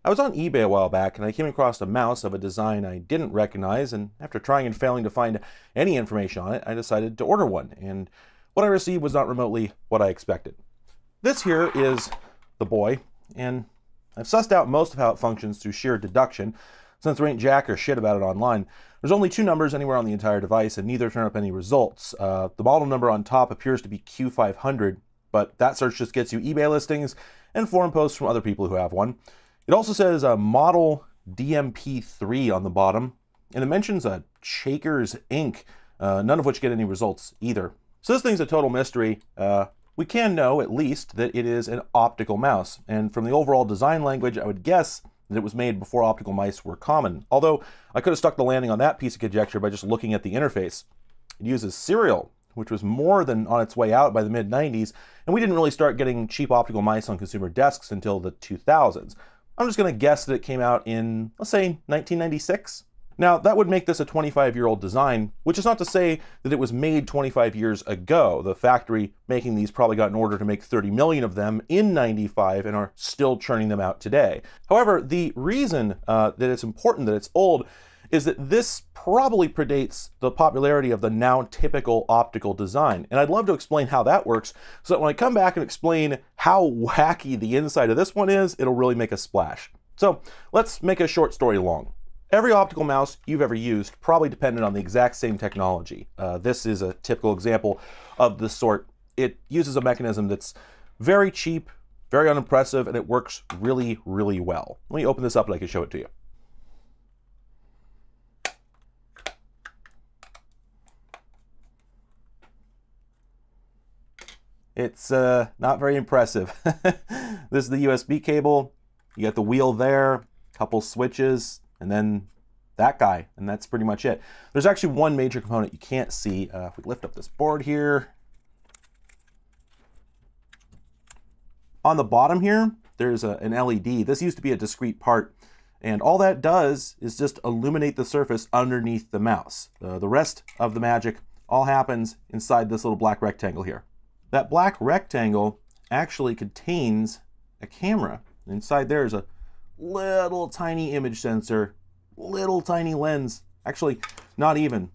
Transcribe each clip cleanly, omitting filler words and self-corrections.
I was on eBay a while back and I came across a mouse of a design I didn't recognize, and after trying and failing to find any information on it, I decided to order one, and what I received was not remotely what I expected. This here is the boy, and I've sussed out most of how it functions through sheer deduction, since there ain't jack or shit about it online. There's only two numbers anywhere on the entire device, and neither turn up any results. The model number on top appears to be Q500, but that search just gets you eBay listings and forum posts from other people who have one. It also says model DMP3 on the bottom, and it mentions a Shakers Inc., none of which get any results either. So this thing's a total mystery. We can know, at least, that it is an optical mouse, and from the overall design language, I would guess that it was made before optical mice were common, although I could have stuck the landing on that piece of conjecture by just looking at the interface. It uses serial, which was more than on its way out by the mid-90s, and we didn't really start getting cheap optical mice on consumer desks until the 2000s. I'm just going to guess that it came out in, let's say, 1996. Now, that would make this a 25-year-old design, which is not to say that it was made 25 years ago. The factory making these probably got an order to make 30 million of them in 95 and are still churning them out today. However, the reason that it's important that it's old is that this probably predates the popularity of the now typical optical design. And I'd love to explain how that works, so that when I come back and explain how wacky the inside of this one is, it'll really make a splash. So let's make a short story long. Every optical mouse you've ever used probably depended on the exact same technology. This is a typical example of the sort. It uses a mechanism that's very cheap, very unimpressive, and it works really, really well. Let me open this up and I can show it to you. It's not very impressive. This is the USB cable. You got the wheel there, a couple switches, and then that guy, and that's pretty much it. There's actually one major component you can't see. If we lift up this board here, on the bottom here, there's an LED. This used to be a discrete part, and all that does is just illuminate the surface underneath the mouse. The rest of the magic all happens inside this little black rectangle here. That black rectangle actually contains a camera. Inside there is a little tiny image sensor, little tiny lens. Actually, not even.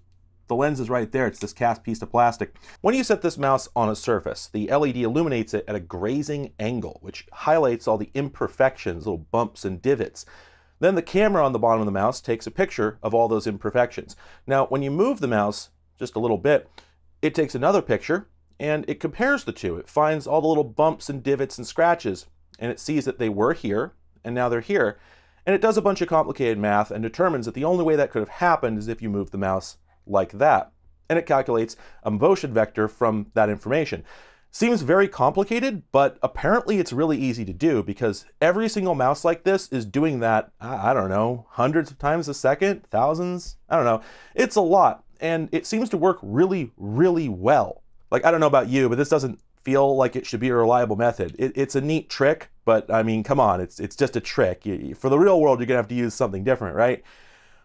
The lens is right there. It's this cast piece of plastic. When you set this mouse on a surface, the LED illuminates it at a grazing angle, which highlights all the imperfections, little bumps and divots. Then the camera on the bottom of the mouse takes a picture of all those imperfections. Now, when you move the mouse just a little bit, it takes another picture, and it compares the two. It finds all the little bumps and divots and scratches, and it sees that they were here, and now they're here. And it does a bunch of complicated math and determines that the only way that could have happened is if you move the mouse like that. And it calculates a motion vector from that information. Seems very complicated, but apparently it's really easy to do, because every single mouse like this is doing that, I don't know, hundreds of times a second, thousands, I don't know. It's a lot, and it seems to work really, really well. Like, I don't know about you, but this doesn't feel like it should be a reliable method. It's a neat trick, but I mean, come on, it's just a trick. For the real world, you're gonna have to use something different, right?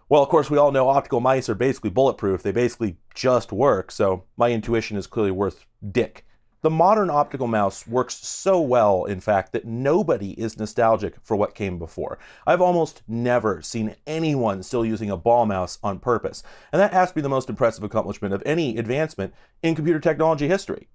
Well, of course, we all know optical mice are basically bulletproof. They basically just work, so my intuition is clearly worth dick. The modern optical mouse works so well, in fact, that nobody is nostalgic for what came before. I've almost never seen anyone still using a ball mouse on purpose, and that has to be the most impressive accomplishment of any advancement in computer technology history.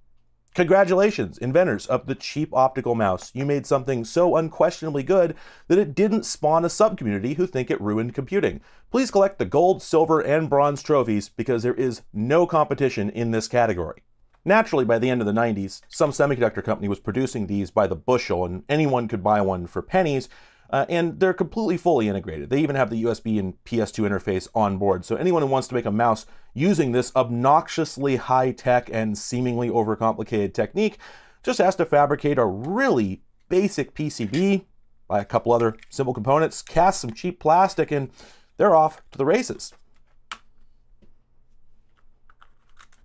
Congratulations, inventors of the cheap optical mouse. You made something so unquestionably good that it didn't spawn a subcommunity who think it ruined computing. Please collect the gold, silver, and bronze trophies, because there is no competition in this category. Naturally, by the end of the 90s, some semiconductor company was producing these by the bushel, and anyone could buy one for pennies, and they're completely fully integrated. They even have the USB and PS2 interface on board, so anyone who wants to make a mouse using this obnoxiously high-tech and seemingly overcomplicated technique just has to fabricate a really basic PCB, buy a couple other simple components, cast some cheap plastic, and they're off to the races.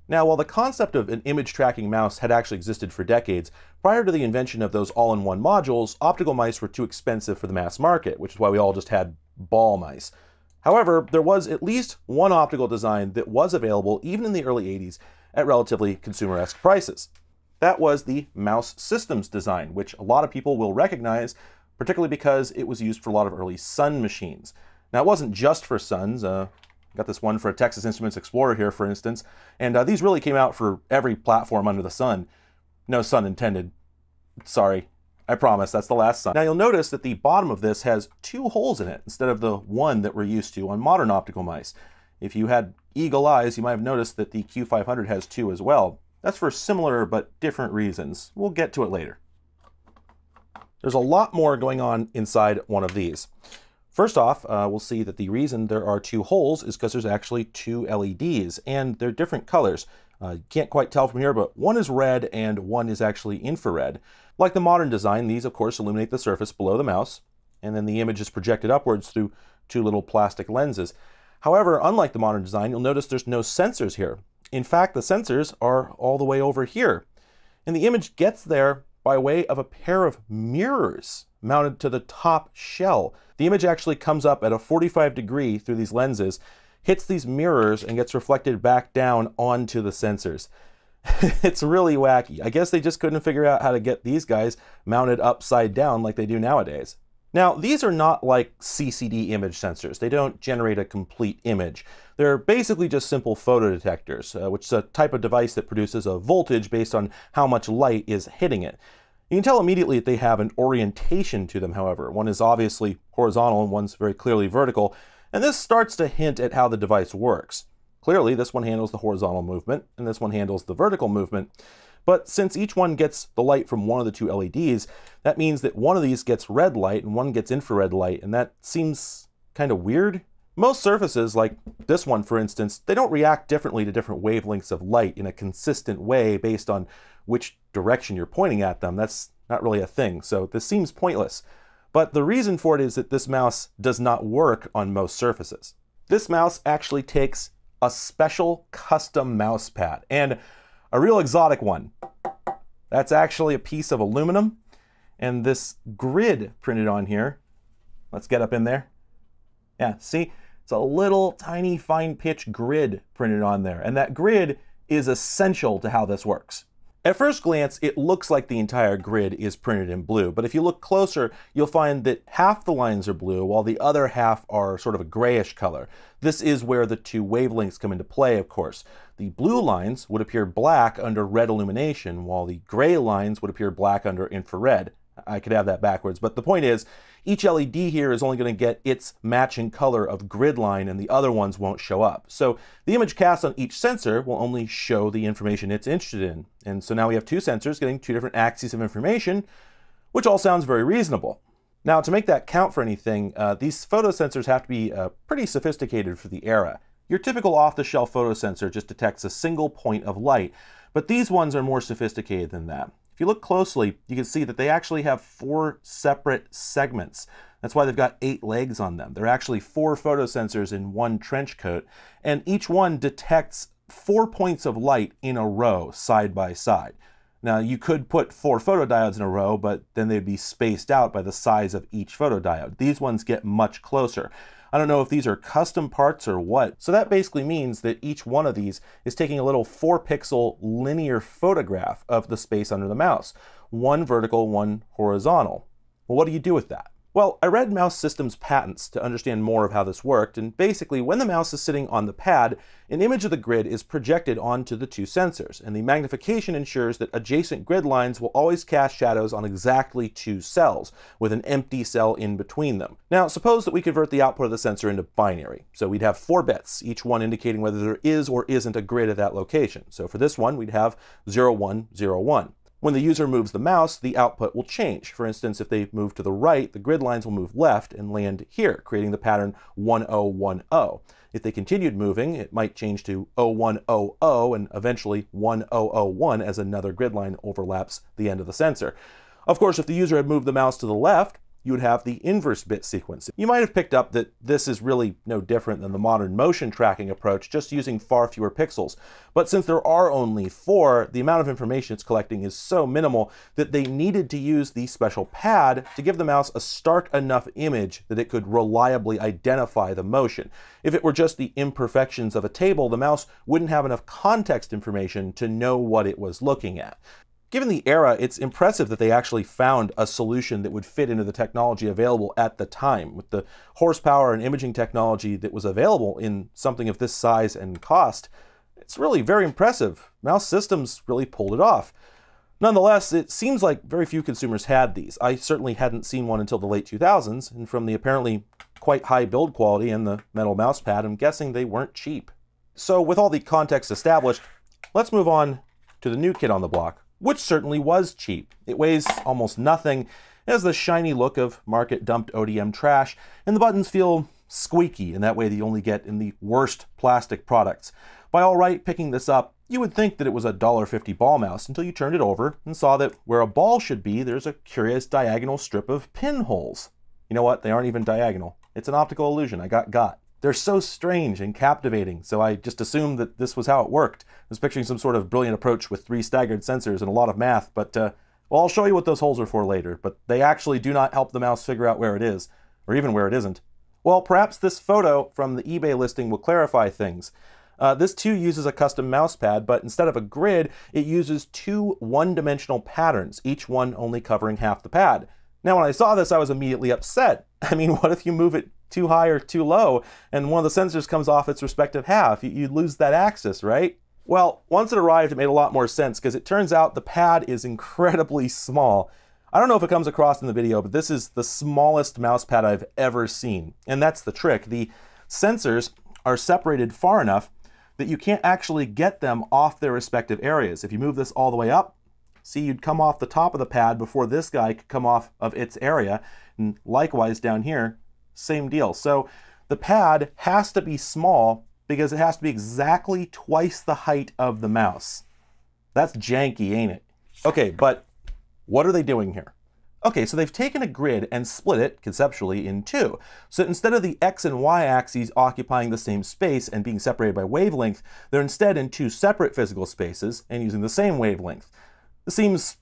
Now, while the concept of an image tracking mouse had actually existed for decades, prior to the invention of those all-in-one modules, optical mice were too expensive for the mass market, which is why we all just had ball mice. However, there was at least one optical design that was available even in the early 80s at relatively consumer-esque prices. That was the mouse systems design, which a lot of people will recognize particularly because it was used for a lot of early Sun machines. Now, it wasn't just for Suns. Got this one for a Texas Instruments Explorer here, for instance, and these really came out for every platform under the sun. No sun intended. Sorry, I promise, that's the last Sun. Now, you'll notice that the bottom of this has 2 holes in it instead of the 1 that we're used to on modern optical mice. If you had eagle eyes, you might have noticed that the Q500 has 2 as well. That's for similar but different reasons. We'll get to it later. There's a lot more going on inside one of these. First off, we'll see that the reason there are 2 holes is because there's actually 2 LEDs, and they're different colors. You can't quite tell from here, but one is red and one is actually infrared. Like the modern design, these of course illuminate the surface below the mouse, and then the image is projected upwards through 2 little plastic lenses. However, unlike the modern design, you'll notice there's no sensors here. In fact, the sensors are all the way over here, and the image gets there by way of a pair of mirrors mounted to the top shell. The image actually comes up at a 45 degree through these lenses, hits these mirrors, and gets reflected back down onto the sensors. It's really wacky. I guess they just couldn't figure out how to get these guys mounted upside down like they do nowadays. Now, these are not like CCD image sensors. They don't generate a complete image. They're basically just simple photodetectors, which is a type of device that produces a voltage based on how much light is hitting it. You can tell immediately that they have an orientation to them, however. One is obviously horizontal and one's very clearly vertical, and this starts to hint at how the device works. Clearly, this one handles the horizontal movement, and this one handles the vertical movement. But since each one gets the light from one of the 2 LEDs, that means that one of these gets red light and one gets infrared light, and that seems kind of weird. Most surfaces, like this one for instance, they don't react differently to different wavelengths of light in a consistent way based on which direction you're pointing at them. That's not really a thing, so this seems pointless. But the reason for it is that this mouse does not work on most surfaces. This mouse actually takes a special custom mouse pad, and a real exotic one. That's actually a piece of aluminum, and this grid printed on here. Let's get up in there. Yeah, see? It's a little tiny fine pitch grid printed on there, and that grid is essential to how this works. At first glance, it looks like the entire grid is printed in blue, but if you look closer, you'll find that half the lines are blue while the other half are sort of a grayish color. This is where the 2 wavelengths come into play, of course. The blue lines would appear black under red illumination, while the gray lines would appear black under infrared. I could have that backwards, but the point is, each LED here is only going to get its matching color of grid line, and the other ones won't show up. So the image cast on each sensor will only show the information it's interested in. And so now we have 2 sensors getting 2 different axes of information, which all sounds very reasonable. Now, to make that count for anything, these photosensors have to be pretty sophisticated for the era. Your typical off-the-shelf photosensor just detects a single point of light, but these ones are more sophisticated than that. If you look closely, you can see that they actually have 4 separate segments. That's why they've got 8 legs on them. They're actually 4 photosensors in one trench coat, and each one detects 4 points of light in a row, side by side. Now, you could put 4 photodiodes in a row, but then they'd be spaced out by the size of each photodiode. These ones get much closer. I don't know if these are custom parts or what. So that basically means that each one of these is taking a little 4-pixel linear photograph of the space under the mouse. One vertical, one horizontal. Well, what do you do with that? Well, I read Mouse Systems patents to understand more of how this worked, and basically when the mouse is sitting on the pad, an image of the grid is projected onto the 2 sensors, and the magnification ensures that adjacent grid lines will always cast shadows on exactly 2 cells, with an empty cell in between them. Now, suppose that we convert the output of the sensor into binary. So we'd have 4 bits, each one indicating whether there is or isn't a grid at that location. So for this one, we'd have 0, 1, 0, 1. When the user moves the mouse, the output will change. For instance, if they move to the right, the grid lines will move left and land here, creating the pattern 1010. If they continued moving, it might change to 0100 and eventually 1001 as another grid line overlaps the end of the sensor. Of course, if the user had moved the mouse to the left, you would have the inverse bit sequence. You might have picked up that this is really no different than the modern motion tracking approach, just using far fewer pixels. But since there are only 4, the amount of information it's collecting is so minimal that they needed to use the special pad to give the mouse a stark enough image that it could reliably identify the motion. If it were just the imperfections of a table, the mouse wouldn't have enough context information to know what it was looking at. Given the era, it's impressive that they actually found a solution that would fit into the technology available at the time. With the horsepower and imaging technology that was available in something of this size and cost, it's really very impressive. Mouse Systems really pulled it off. Nonetheless, it seems like very few consumers had these. I certainly hadn't seen one until the late 2000s, and from the apparently quite high build quality and the metal mouse pad, I'm guessing they weren't cheap. So with all the context established, let's move on to the new kid on the block, which certainly was cheap. It weighs almost nothing, it has the shiny look of market-dumped ODM trash, and the buttons feel squeaky in that way that you only get in the worst plastic products. By all right, picking this up, you would think that it was a $1.50 ball mouse until you turned it over and saw that where a ball should be, there's a curious diagonal strip of pinholes. You know what? They aren't even diagonal. It's an optical illusion. I got. They're so strange and captivating, so I just assumed that this was how it worked. I was picturing some sort of brilliant approach with 3 staggered sensors and a lot of math, but well, I'll show you what those holes are for later, but they actually do not help the mouse figure out where it is, or even where it isn't. Well, perhaps this photo from the eBay listing will clarify things. This too uses a custom mouse pad, but instead of a grid, it uses 2 one-dimensional patterns, each one only covering half the pad. Now, when I saw this, I was immediately upset. I mean, what if you move it too high or too low, and one of the sensors comes off its respective half? You lose that axis, right? Well, once it arrived, it made a lot more sense, because it turns out the pad is incredibly small. I don't know if it comes across in the video, but this is the smallest mouse pad I've ever seen. And that's the trick. The sensors are separated far enough that you can't actually get them off their respective areas. If you move this all the way up, see, you'd come off the top of the pad before this guy could come off of its area. And likewise down here, same deal. So the pad has to be small because it has to be exactly twice the height of the mouse. That's janky, ain't it? Okay, but what are they doing here? Okay, so they've taken a grid and split it, conceptually, in 2. So instead of the X and Y axes occupying the same space and being separated by wavelength, they're instead in 2 separate physical spaces and using the same wavelength. This seems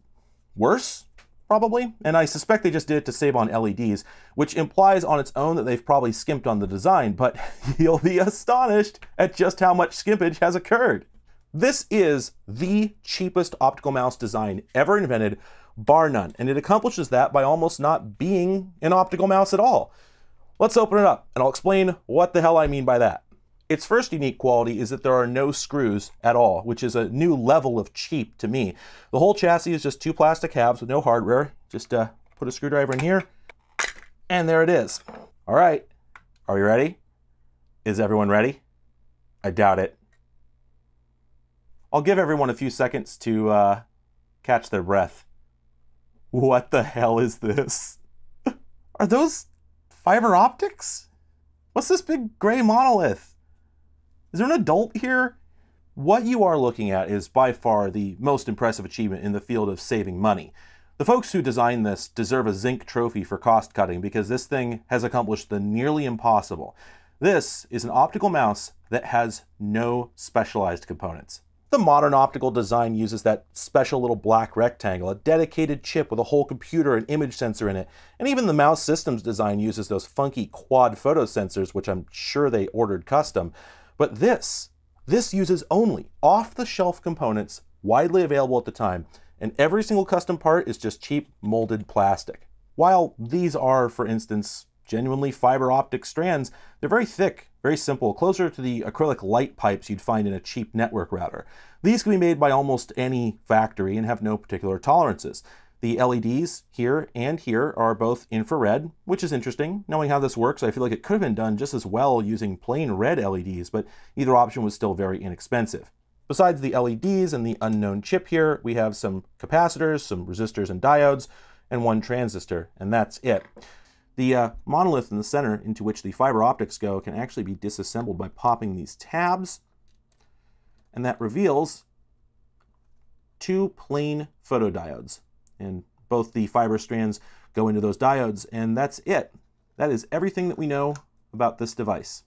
worse, probably, and I suspect they just did it to save on LEDs, which implies on its own that they've probably skimped on the design, but you'll be astonished at just how much skimpage has occurred. This is the cheapest optical mouse design ever invented, bar none, and it accomplishes that by almost not being an optical mouse at all. Let's open it up, and I'll explain what the hell I mean by that. Its first unique quality is that there are no screws at all, which is a new level of cheap to me. The whole chassis is just 2 plastic halves with no hardware. Just put a screwdriver in here, and there it is. All right, are you ready? Is everyone ready? I doubt it. I'll give everyone a few seconds to catch their breath. What the hell is this? Are those fiber optics? What's this big gray monolith? Is there an adult here? What you are looking at is by far the most impressive achievement in the field of saving money. The folks who designed this deserve a zinc trophy for cost cutting because this thing has accomplished the nearly impossible. This is an optical mouse that has no specialized components. The modern optical design uses that special little black rectangle, a dedicated chip with a whole computer and image sensor in it, and even the Mouse Systems design uses those funky quad photo sensors, which I'm sure they ordered custom. But this uses only off-the-shelf components widely available at the time, and every single custom part is just cheap molded plastic. While these are, for instance, genuinely fiber optic strands, they're very thick, very simple, closer to the acrylic light pipes you'd find in a cheap network router. These can be made by almost any factory and have no particular tolerances. The LEDs here and here are both infrared, which is interesting. Knowing how this works, I feel like it could have been done just as well using plain red LEDs, but either option was still very inexpensive. Besides the LEDs and the unknown chip here, we have some capacitors, some resistors and diodes, and 1 transistor, and that's it. The monolith in the center into which the fiber optics go can actually be disassembled by popping these tabs, and that reveals 2 plain photodiodes. And both the fiber strands go into those diodes, and that's it. That is everything that we know about this device.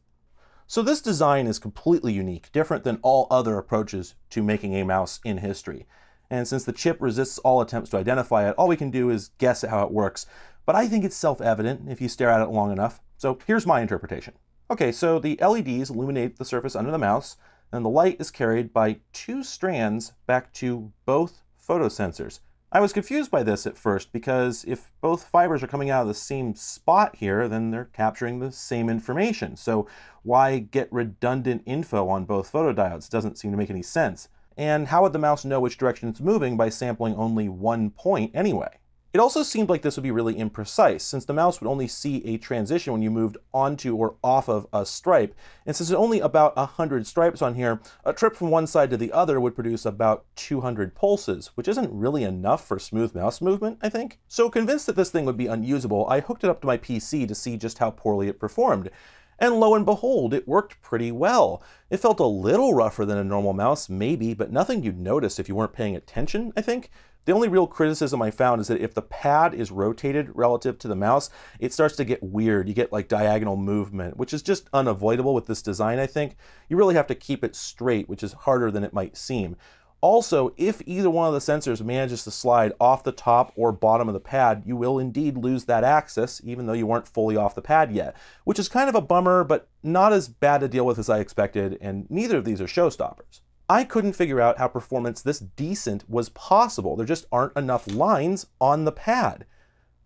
So this design is completely unique, different than all other approaches to making a mouse in history. And since the chip resists all attempts to identify it, all we can do is guess at how it works. But I think it's self-evident if you stare at it long enough. So here's my interpretation. Okay, so the LEDs illuminate the surface under the mouse, and the light is carried by 2 strands back to both photosensors. I was confused by this at first because if both fibers are coming out of the same spot here, then they're capturing the same information. So why get redundant info on both photodiodes? Doesn't seem to make any sense. And how would the mouse know which direction it's moving by sampling only one point anyway? It also seemed like this would be really imprecise, since the mouse would only see a transition when you moved onto or off of a stripe. And since there's only about 100 stripes on here, a trip from one side to the other would produce about 200 pulses, which isn't really enough for smooth mouse movement, I think. So convinced that this thing would be unusable, I hooked it up to my PC to see just how poorly it performed. And lo and behold, it worked pretty well. It felt a little rougher than a normal mouse, maybe, but nothing you'd notice if you weren't paying attention, I think. The only real criticism I found is that if the pad is rotated relative to the mouse, it starts to get weird. You get like diagonal movement, which is just unavoidable with this design, I think. You really have to keep it straight, which is harder than it might seem. Also, if either one of the sensors manages to slide off the top or bottom of the pad, you will indeed lose that axis, even though you weren't fully off the pad yet, which is kind of a bummer, but not as bad to deal with as I expected, and neither of these are showstoppers. I couldn't figure out how performance this decent was possible. There just aren't enough lines on the pad.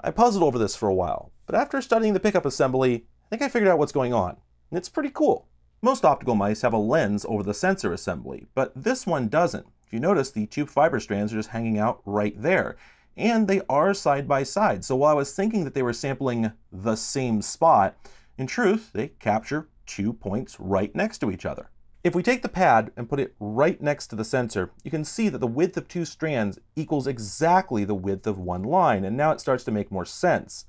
I puzzled over this for a while, but after studying the pickup assembly, I think I figured out what's going on, and it's pretty cool. Most optical mice have a lens over the sensor assembly, but this one doesn't. If you notice, the two fiber strands are just hanging out right there, and they are side by side. So while I was thinking that they were sampling the same spot, in truth, they capture 2 points right next to each other. If we take the pad and put it right next to the sensor, you can see that the width of 2 strands equals exactly the width of one line, and now it starts to make more sense.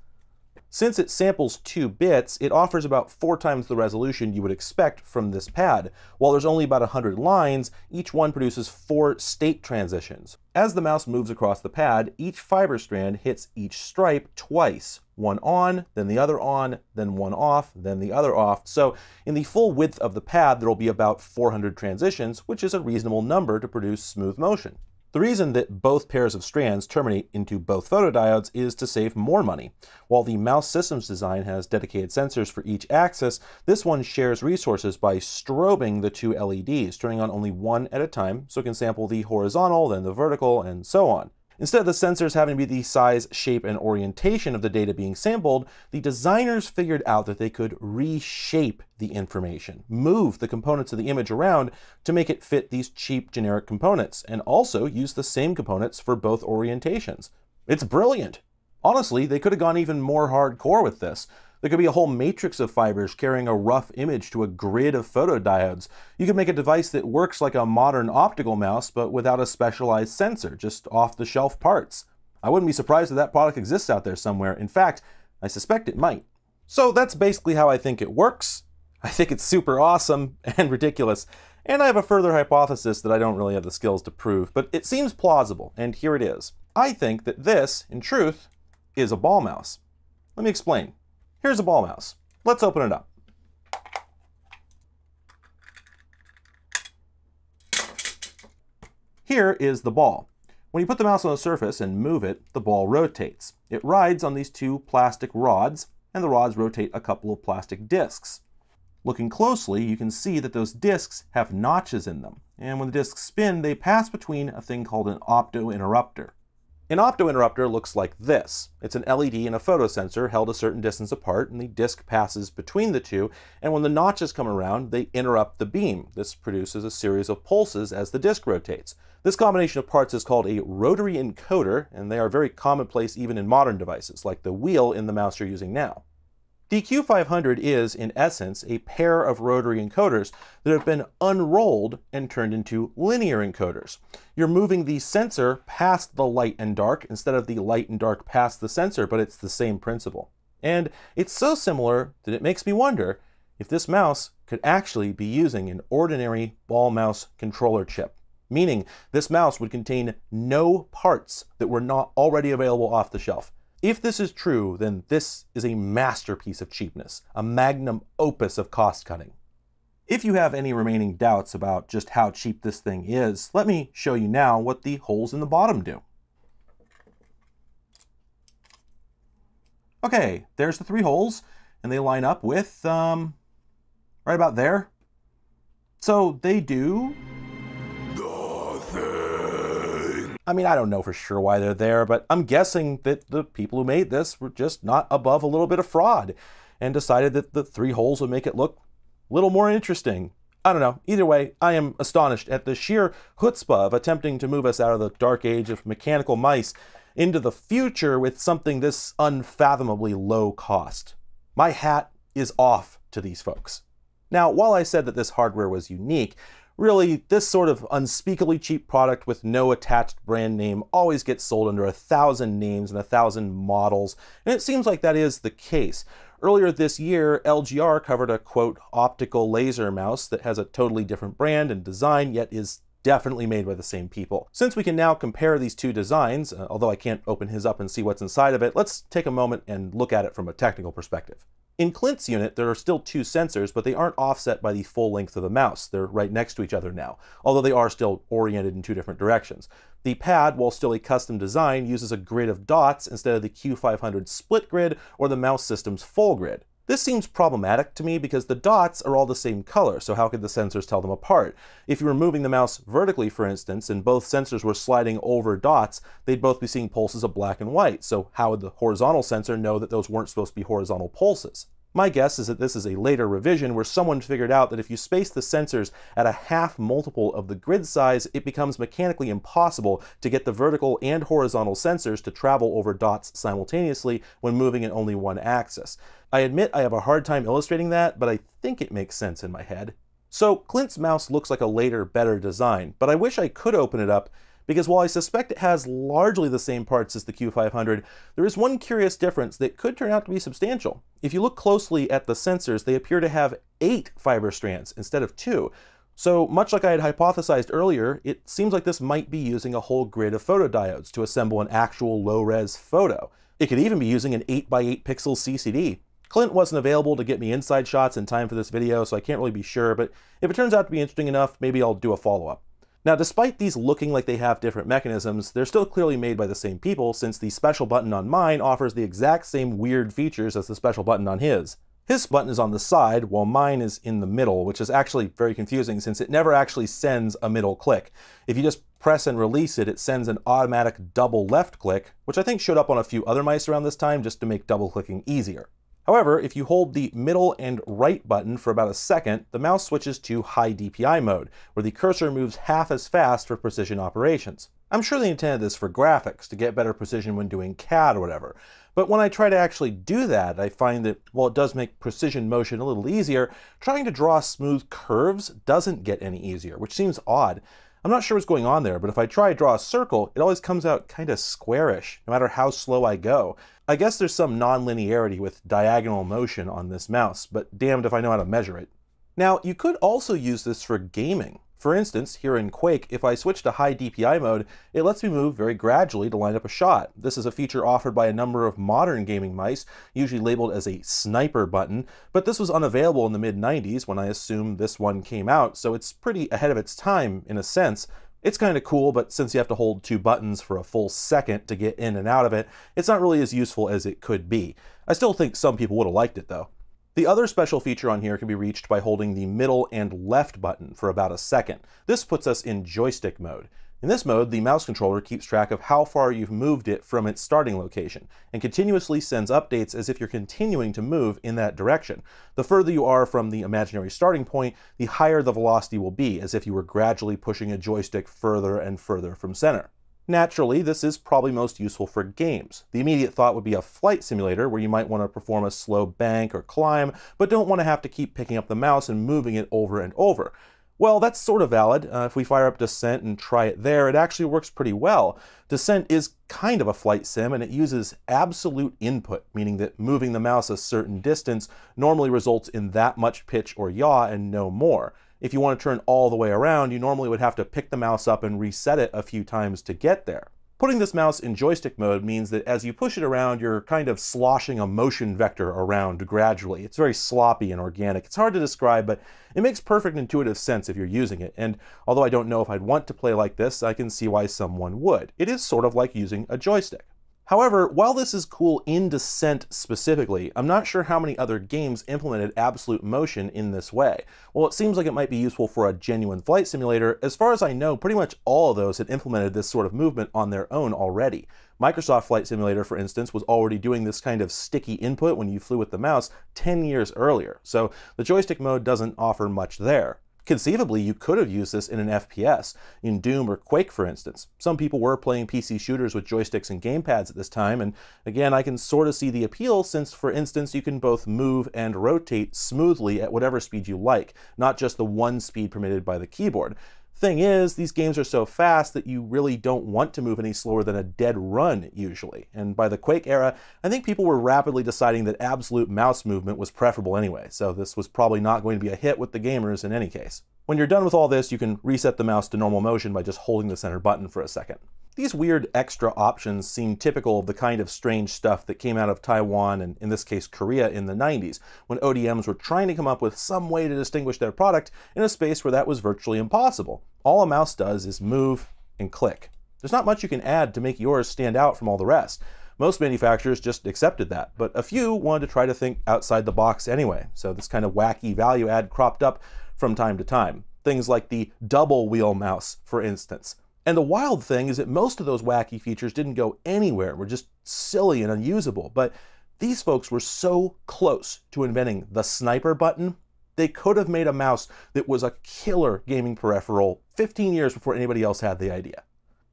Since it samples 2 bits, it offers about 4 times the resolution you would expect from this pad. While there's only about 100 lines, each one produces 4 state transitions. As the mouse moves across the pad, each fiber strand hits each stripe twice. One on, then the other on, then one off, then the other off. So in the full width of the pad, there will be about 400 transitions, which is a reasonable number to produce smooth motion. The reason that both pairs of strands terminate into both photodiodes is to save more money. While the mouse systems design has dedicated sensors for each axis, this one shares resources by strobing the 2 LEDs, turning on only one at a time, so it can sample the horizontal, then the vertical, and so on. Instead of the sensors having to be the size, shape, and orientation of the data being sampled, the designers figured out that they could reshape the information, move the components of the image around to make it fit these cheap generic components, and also use the same components for both orientations. It's brilliant! Honestly, they could have gone even more hardcore with this. There could be a whole matrix of fibers carrying a rough image to a grid of photodiodes. You could make a device that works like a modern optical mouse, but without a specialized sensor, just off-the-shelf parts. I wouldn't be surprised if that product exists out there somewhere. In fact, I suspect it might. So that's basically how I think it works. I think it's super awesome and ridiculous, and I have a further hypothesis that I don't really have the skills to prove, but it seems plausible, and here it is. I think that this, in truth, is a ball mouse. Let me explain. Here's a ball mouse. Let's open it up. Here is the ball. When you put the mouse on a surface and move it, the ball rotates. It rides on these 2 plastic rods, and the rods rotate a couple of plastic discs. Looking closely, you can see that those discs have notches in them, and when the discs spin, they pass between a thing called an optointerrupter. An optointerrupter looks like this. It's an LED and a photosensor held a certain distance apart, and the disc passes between the two, and when the notches come around, they interrupt the beam. This produces a series of pulses as the disc rotates. This combination of parts is called a rotary encoder, and they are very commonplace even in modern devices, like the wheel in the mouse you're using now. The Q500 is, in essence, a pair of rotary encoders that have been unrolled and turned into linear encoders. You're moving the sensor past the light and dark instead of the light and dark past the sensor, but it's the same principle. And it's so similar that it makes me wonder if this mouse could actually be using an ordinary ball mouse controller chip, meaning this mouse would contain no parts that were not already available off the shelf. If this is true, then this is a masterpiece of cheapness, a magnum opus of cost cutting. If you have any remaining doubts about just how cheap this thing is, let me show you now what the holes in the bottom do. Okay, there's the 3 holes, and they line up with, right about there. So they do... nothing. I mean, I don't know for sure why they're there, but I'm guessing that the people who made this were just not above a little bit of fraud and decided that the 3 holes would make it look a little more interesting. I don't know. Either way, I am astonished at the sheer chutzpah of attempting to move us out of the dark age of mechanical mice into the future with something this unfathomably low cost. My hat is off to these folks. Now, while I said that this hardware was unique, really, this sort of unspeakably cheap product with no attached brand name always gets sold under 1,000 names and 1,000 models, and it seems like that is the case. Earlier this year, LGR covered a, quote, optical laser mouse that has a totally different brand and design, yet is definitely made by the same people. Since we can now compare these 2 designs, although I can't open his up and see what's inside of it, let's take a moment and look at it from a technical perspective. In Clint's unit, there are still 2 sensors, but they aren't offset by the full length of the mouse. They're right next to each other now, although they are still oriented in 2 different directions. The pad, while still a custom design, uses a grid of dots instead of the Q500 split grid or the mouse system's full grid. This seems problematic to me because the dots are all the same color, so how could the sensors tell them apart? If you were moving the mouse vertically, for instance, and both sensors were sliding over dots, they'd both be seeing pulses of black and white, so how would the horizontal sensor know that those weren't supposed to be horizontal pulses? My guess is that this is a later revision where someone figured out that if you space the sensors at a half multiple of the grid size, it becomes mechanically impossible to get the vertical and horizontal sensors to travel over dots simultaneously when moving in only one axis. I admit I have a hard time illustrating that, but I think it makes sense in my head. So Clint's mouse looks like a later, better design, but I wish I could open it up because while I suspect it has largely the same parts as the Q500, there is one curious difference that could turn out to be substantial. If you look closely at the sensors, they appear to have 8 fiber strands instead of 2. So much like I had hypothesized earlier, it seems like this might be using a whole grid of photodiodes to assemble an actual low-res photo. It could even be using an 8x8 pixel CCD. Clint wasn't available to get me inside shots in time for this video, so I can't really be sure, but if it turns out to be interesting enough, maybe I'll do a follow-up. Now, despite these looking like they have different mechanisms, they're still clearly made by the same people, since the special button on mine offers the exact same weird features as the special button on his. His button is on the side, while mine is in the middle, which is actually very confusing since it never actually sends a middle click. If you just press and release it, it sends an automatic double left click, which I think showed up on a few other mice around this time just to make double clicking easier. However, if you hold the middle and right button for about a second, the mouse switches to high DPI mode, where the cursor moves half as fast for precision operations. I'm sure they intended this for graphics, to get better precision when doing CAD or whatever, but when I try to actually do that, I find that while it does make precision motion a little easier, trying to draw smooth curves doesn't get any easier, which seems odd. I'm not sure what's going on there, but if I try to draw a circle, it always comes out kind of squarish, no matter how slow I go. I guess there's some non-linearity with diagonal motion on this mouse, but damned if I know how to measure it. Now, you could also use this for gaming. For instance, here in Quake, if I switch to high DPI mode, it lets me move very gradually to line up a shot. This is a feature offered by a number of modern gaming mice, usually labeled as a sniper button, but this was unavailable in the mid-90s when I assume this one came out, so it's pretty ahead of its time in a sense. It's kind of cool, but since you have to hold 2 buttons for a full second to get in and out of it, it's not really as useful as it could be. I still think some people would have liked it though. The other special feature on here can be reached by holding the middle and left button for about a second. This puts us in joystick mode. In this mode, the mouse controller keeps track of how far you've moved it from its starting location, and continuously sends updates as if you're continuing to move in that direction. The further you are from the imaginary starting point, the higher the velocity will be, as if you were gradually pushing a joystick further and further from center. Naturally, this is probably most useful for games. The immediate thought would be a flight simulator where you might want to perform a slow bank or climb, but don't want to have to keep picking up the mouse and moving it over and over. Well, that's sort of valid. If we fire up Descent and try it there, it actually works pretty well. Descent is kind of a flight sim, and it uses absolute input, meaning that moving the mouse a certain distance normally results in that much pitch or yaw and no more. If you want to turn all the way around, you normally would have to pick the mouse up and reset it a few times to get there. Putting this mouse in joystick mode means that as you push it around, you're kind of sloshing a motion vector around gradually. It's very sloppy and organic. It's hard to describe, but it makes perfect intuitive sense if you're using it. And although I don't know if I'd want to play like this, I can see why someone would. It is sort of like using a joystick. However, while this is cool in Descent specifically, I'm not sure how many other games implemented absolute motion in this way. While it seems like it might be useful for a genuine flight simulator, as far as I know, pretty much all of those had implemented this sort of movement on their own already. Microsoft Flight Simulator, for instance, was already doing this kind of sticky input when you flew with the mouse 10 years earlier, so the joystick mode doesn't offer much there. Conceivably, you could have used this in an FPS, in Doom or Quake, for instance. Some people were playing PC shooters with joysticks and gamepads at this time, and again, I can sort of see the appeal since, for instance, you can both move and rotate smoothly at whatever speed you like, not just the one speed permitted by the keyboard. Thing is, these games are so fast that you really don't want to move any slower than a dead run, usually. And by the Quake era, I think people were rapidly deciding that absolute mouse movement was preferable anyway, so this was probably not going to be a hit with the gamers in any case. When you're done with all this, you can reset the mouse to normal motion by just holding the center button for a second. These weird extra options seem typical of the kind of strange stuff that came out of Taiwan, and in this case Korea, in the 90s, when ODMs were trying to come up with some way to distinguish their product in a space where that was virtually impossible. All a mouse does is move and click. There's not much you can add to make yours stand out from all the rest. Most manufacturers just accepted that, but a few wanted to try to think outside the box anyway, so this kind of wacky value add cropped up from time to time. Things like the double wheel mouse, for instance. And the wild thing is that most of those wacky features didn't go anywhere, were just silly and unusable, but these folks were so close to inventing the sniper button, they could have made a mouse that was a killer gaming peripheral 15 years before anybody else had the idea.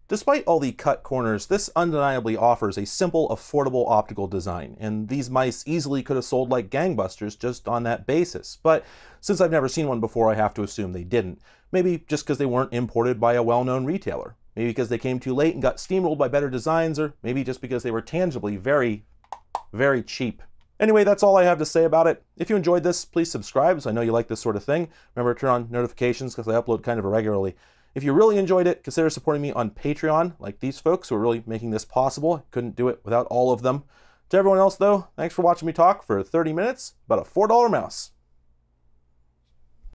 Despite all the cut corners, this undeniably offers a simple, affordable optical design, and these mice easily could have sold like gangbusters just on that basis. But since I've never seen one before, I have to assume they didn't. Maybe just because they weren't imported by a well-known retailer. Maybe because they came too late and got steamrolled by better designs, or maybe just because they were tangibly very, very cheap. Anyway, that's all I have to say about it. If you enjoyed this, please subscribe, so I know you like this sort of thing. Remember to turn on notifications because I upload kind of irregularly. If you really enjoyed it, consider supporting me on Patreon, like these folks who are really making this possible. I couldn't do it without all of them. To everyone else, though, thanks for watching me talk for 30 minutes about a $4 mouse.